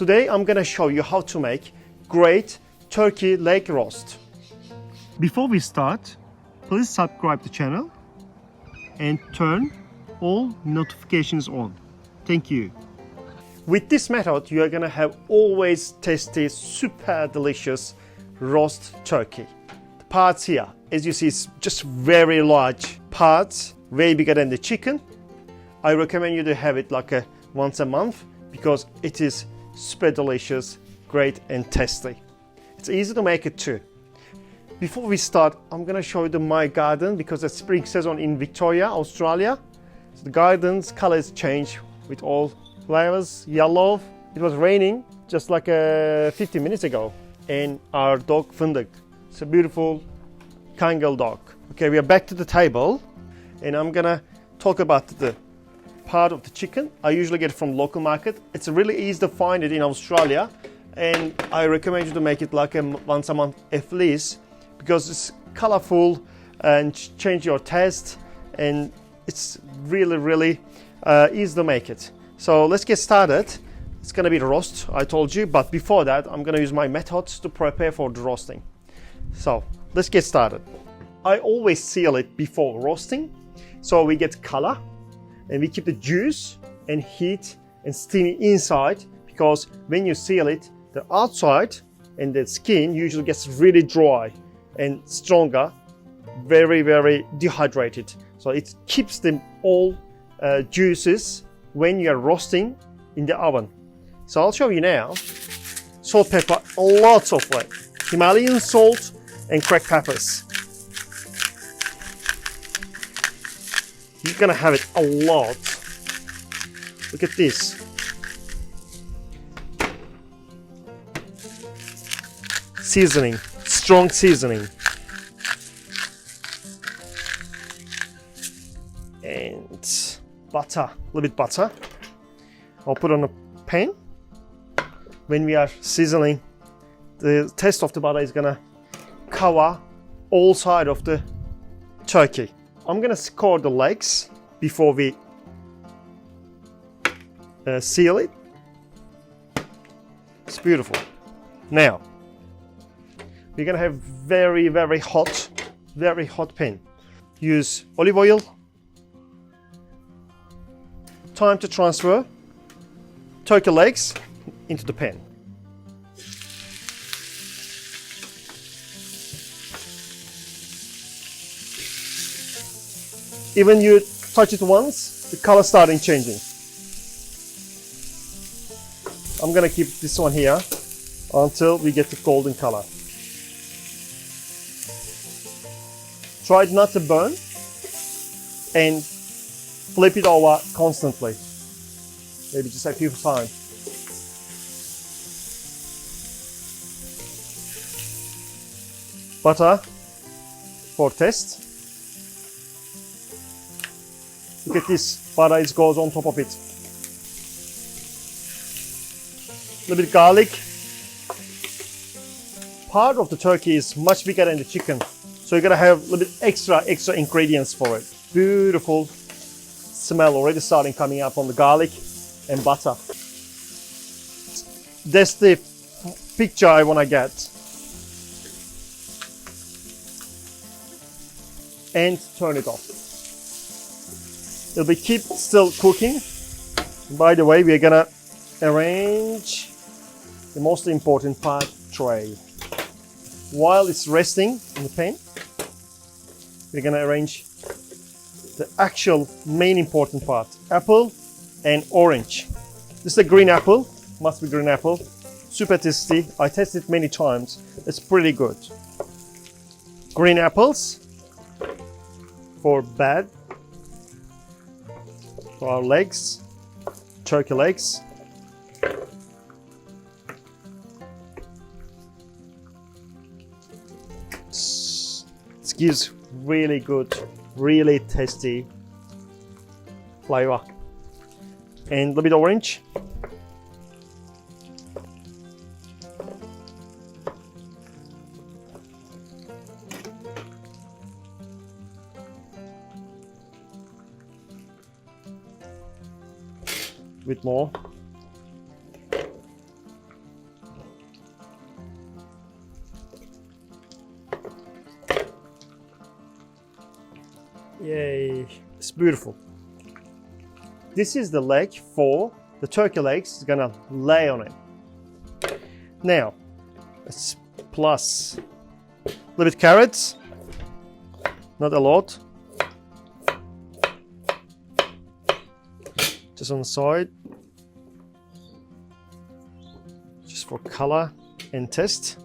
Today I'm gonna show you how to make great turkey leg roast. Before we start, please subscribe the channel and turn all notifications on. Thank you. With this method, you are gonna have always tasty, super delicious roast turkey. The parts here, as you see, is just very large parts, way bigger than the chicken. I recommend you to have it like once a month because it is super delicious, great and tasty. It's easy to make it too. Before we start, I'm gonna show you my garden because it's spring season in Victoria, Australia. So the garden's colors change with all flowers, yellow. It was raining just like 15 minutes ago. And our dog Fındık. It's a beautiful Kangal dog. Okay, we are back to the table and I'm gonna talk about the part of the chicken. I usually get it from local market. It's really easy to find it in Australia and I recommend you to make it like once a month at least because it's colorful and change your taste and it's really easy to make it. So let's get started. It's gonna be the roast, I told you, but before that I'm gonna use my methods to prepare for the roasting. So let's get started. I always seal it before roasting so we get color and we keep the juice and heat and steamy inside because when you seal it, the outside and the skin usually gets really dry and stronger, very dehydrated. So it keeps them all juices when you are roasting in the oven. So I'll show you now. Salt, pepper, lots of it. Himalayan salt and cracked peppers. You're gonna have it a lot. Look at this. Seasoning, strong seasoning. And butter, a little bit butter. I'll put on a pan. When we are sizzling, the taste of the butter is gonna cover all side of the turkey. I'm gonna score the legs before we seal it. It's beautiful. Now, we're gonna have very hot pan. Use olive oil. Time to transfer turkey legs into the pan. Even you touch it once, the color starting changing. I'm gonna keep this one here until we get the golden color. Try not to burn and flip it over constantly. Maybe just a few times. Butter for taste. Look at this, butter it goes on top of it. A little bit garlic. Part of the turkey is much bigger than the chicken, so you're gonna have a little bit extra ingredients for it. Beautiful smell already starting coming up on the garlic and butter. That's the picture I wanna get. And turn it off. It'll be keep still cooking. By the way, we're gonna arrange the most important part, tray. While it's resting in the pan, we're gonna arrange the actual main important part, apple and orange. This is a green apple, must be green apple. Super tasty, I tasted it many times. It's pretty good. Green apples for bad. For our legs, turkey legs. It gives really good, really tasty flavor. And a little bit orange. With more. It's beautiful. This is the leg for the turkey legs. It's gonna lay on it. Now, let's plus a little bit carrots. Not a lot. Just on the side. Just for color and taste.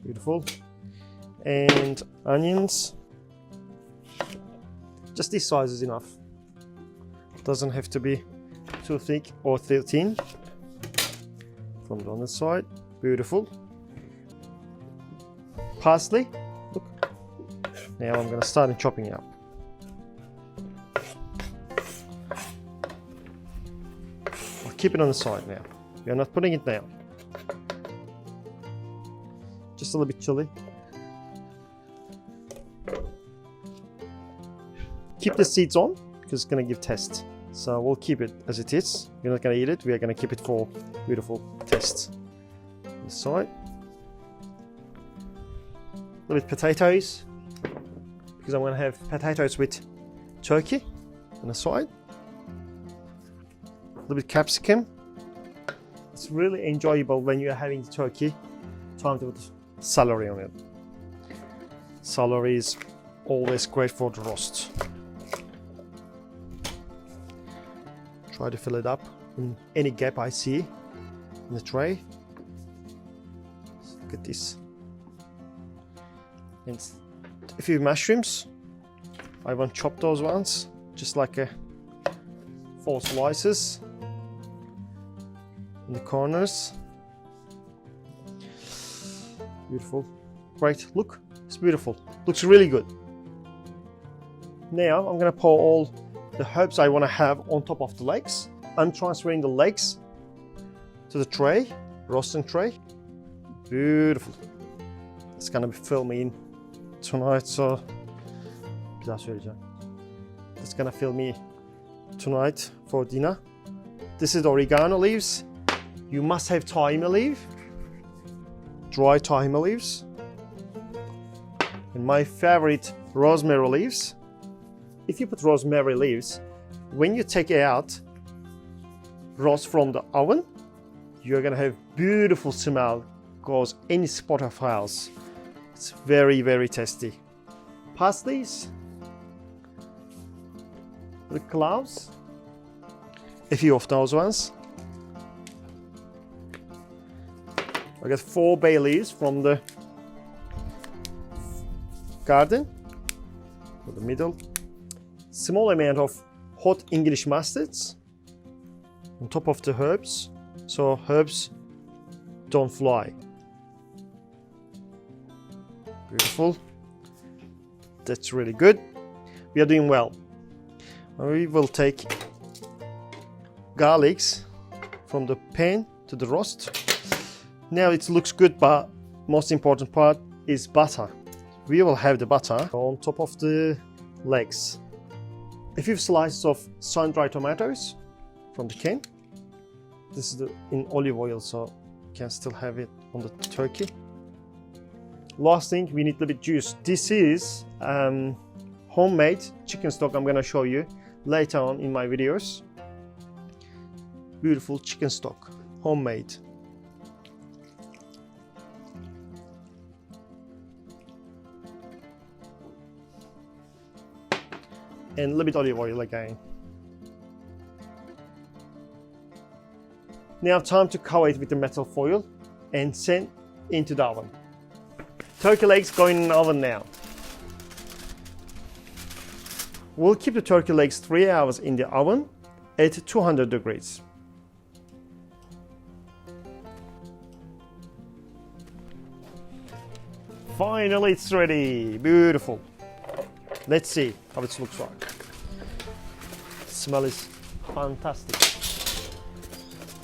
Beautiful. And onions. Just this size is enough. Doesn't have to be too thick or too thin. From the other side. Beautiful. Parsley. Look. Now I'm going to start chopping it up. I'll keep it on the side now. We are not putting it down. Just a little bit chili. Keep the seeds on because it's going to give taste. So we'll keep it as it is. We're not going to eat it. We are going to keep it for beautiful taste. This side. A little bit potatoes because I'm going to have potatoes with turkey on the side. A little bit capsicum. It's really enjoyable when you're having the turkey. Time to put celery on it. Celery is always great for the roast. Try to fill it up in any gap I see in the tray. Look at this. And a few mushrooms. I want to chop those ones, just like 4 slices in the corners. Beautiful. Great. Look, it's beautiful. Looks really good. Now I'm going to pour all the herbs I want to have on top of the legs. I'm transferring the legs to the tray, roasting tray. Beautiful. It's going to be filming tonight, so bir daha söyleyeceğim. It's going to fill me tonight for dinner. This is the oregano leaves. You must have thyme leaf, dry thyme leaves, and my favorite rosemary leaves. If you put rosemary leaves, when you take it out, roast from the oven, you're gonna have beautiful smell, goes any spot of house. It's very, very tasty. Parsley's, the cloves, a few of those ones. I got 4 bay leaves from the garden, for the middle. Small amount of hot English mustards on top of the herbs, so herbs don't fly. Beautiful. That's really good. We are doing well. We will take garlics from the pan to the roast. Now it looks good, but most important part is butter. We will have the butter on top of the legs. A few slices of sun-dried tomatoes from the can. This is in olive oil, so you can still have it on the turkey. Last thing, we need a little bit juice. This is homemade chicken stock I'm going to show you later on in my videos. Beautiful chicken stock, homemade. And a little bit olive oil again. Now time to cover it with the metal foil and send into the oven. Turkey legs going in the oven now. We'll keep the turkey legs 3 hours in the oven at 200 degrees. Finally it's ready, beautiful. Let's see how it looks like. The smell is fantastic.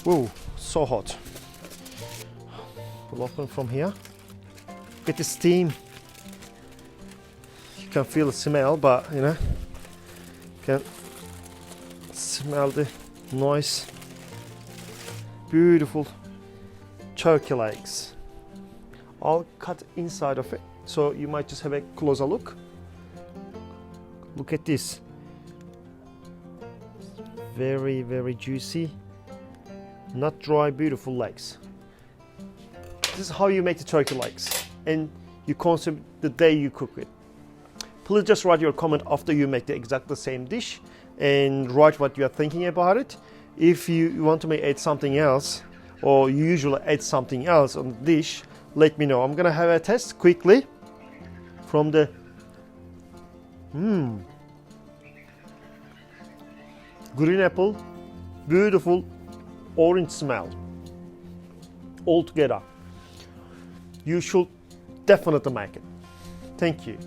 Whoa, so hot. We'll open from here. Get the steam. You can feel the smell, but you know, you can smell the noise. Beautiful turkey legs. I'll cut inside of it, so you might just have a closer look. Look at this. Very, very juicy. Not dry, beautiful legs. This is how you make the turkey legs. And you consume the day you cook it. Please just write your comment after you make the exact same dish and write what you are thinking about it. If you want to add something else, or you usually add something else on the dish, let me know. I'm gonna have a test quickly from the green apple, beautiful orange smell all together. You should definitely make it. Thank you.